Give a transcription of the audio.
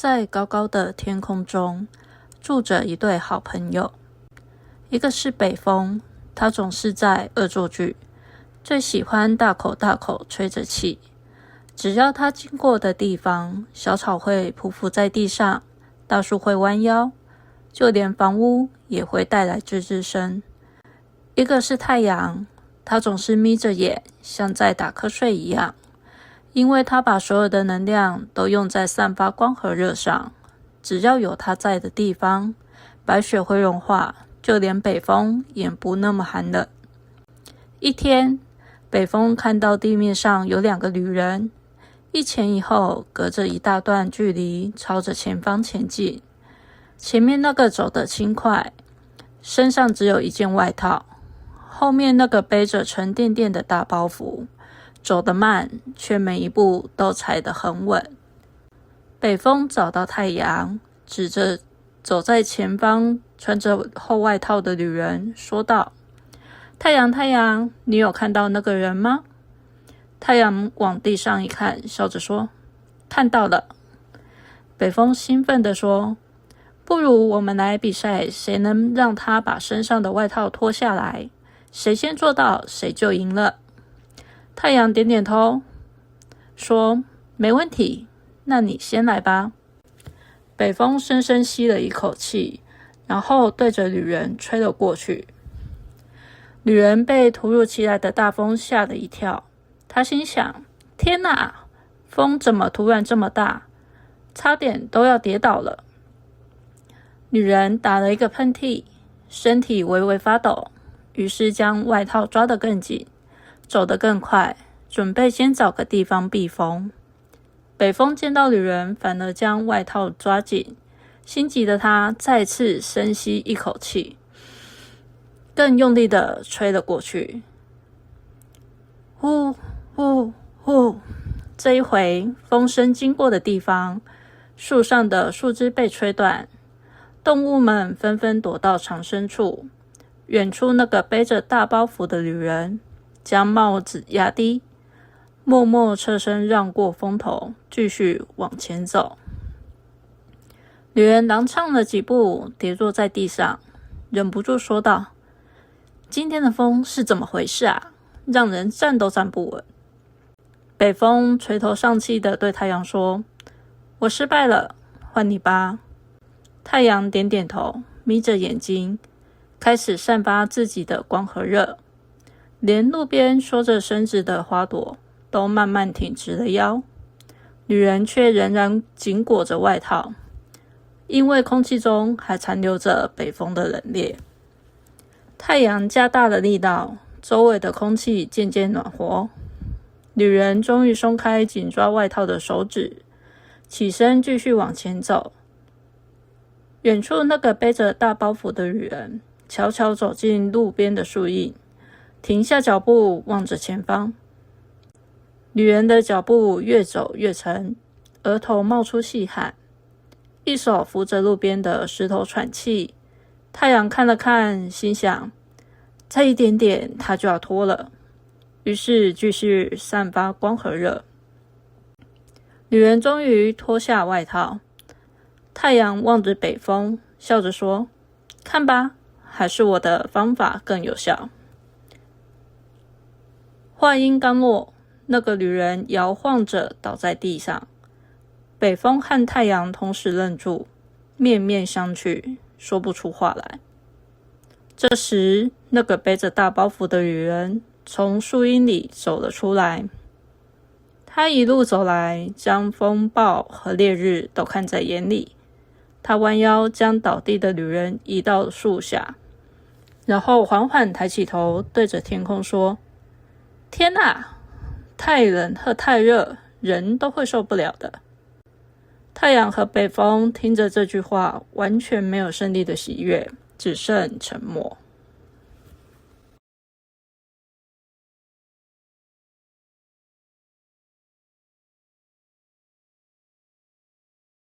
在高高的天空中，住着一对好朋友。一个是北风，他总是在恶作剧，最喜欢大口大口吹着气。只要他经过的地方，小草会匍匐在地上，大树会弯腰，就连房屋也会带来吱吱声。一个是太阳，他总是眯着眼，像在打瞌睡一样，因为他把所有的能量都用在散发光和热上。只要有他在的地方，白雪会融化，就连北风也不那么寒冷。一天，北风看到地面上有两个旅人，一前一后，隔着一大段距离，朝着前方前进。前面那个走得轻快，身上只有一件外套，后面那个背着沉甸甸的大包袱，走得慢，却每一步都踩得很稳。北风找到太阳，指着走在前方穿着厚外套的旅人说道：太阳，太阳，你有看到那个人吗？太阳往地上一看，笑着说：看到了。北风兴奋地说：不如我们来比赛，谁能让他把身上的外套脱下来，谁先做到，谁就赢了。太阳点点头，说：没问题，那你先来吧。北风深深吸了一口气，然后对着旅人吹了过去。旅人被突如其来的大风吓了一跳，他心想：天哪，风怎么突然这么大，差点都要跌倒了。女人打了一个喷嚏，身体微微发抖，于是将外套抓得更紧，走得更快，准备先找个地方避风。北风见到女人，反而将外套抓紧，心急的他再次深吸一口气，更用力地吹了过去。呼呼呼！这一回，风声经过的地方，树上的树枝被吹断，动物们纷纷躲到藏身处。远处那个背着大包袱的女人，将帽子压低，默默侧身让过风头，继续往前走。女人踉跄了几步，跌坐在地上，忍不住说道：今天的风是怎么回事啊？让人站都站不稳。北风垂头丧气地对太阳说：我失败了，换你吧。太阳点点头，眯着眼睛，开始散发自己的光和热，连路边缩着身子的花朵都慢慢挺直了腰。女人却仍然紧裹着外套，因为空气中还残留着北风的冷冽。太阳加大了力道，周围的空气渐渐暖和。女人终于松开紧抓外套的手指，起身继续往前走。远处那个背着大包袱的女人悄悄走进路边的树荫，停下脚步望着前方。女人的脚步越走越沉，额头冒出细汗，一手扶着路边的石头喘气。太阳看了看，心想：再一点点她就要脱了。于是继续散发光和热。女人终于脱下外套，太阳望着北风，笑着说：看吧，还是我的方法更有效。话音刚落，那个女人摇晃着倒在地上。北风和太阳同时愣住，面面相觑，说不出话来。这时，那个背着大包袱的女人从树荫里走了出来。她一路走来，将风暴和烈日都看在眼里。她弯腰将倒地的女人移到树下，然后缓缓抬起头，对着天空说：天哪，太冷和太热，人都会受不了的。太阳和北风听着这句话，完全没有胜利的喜悦，只剩沉默。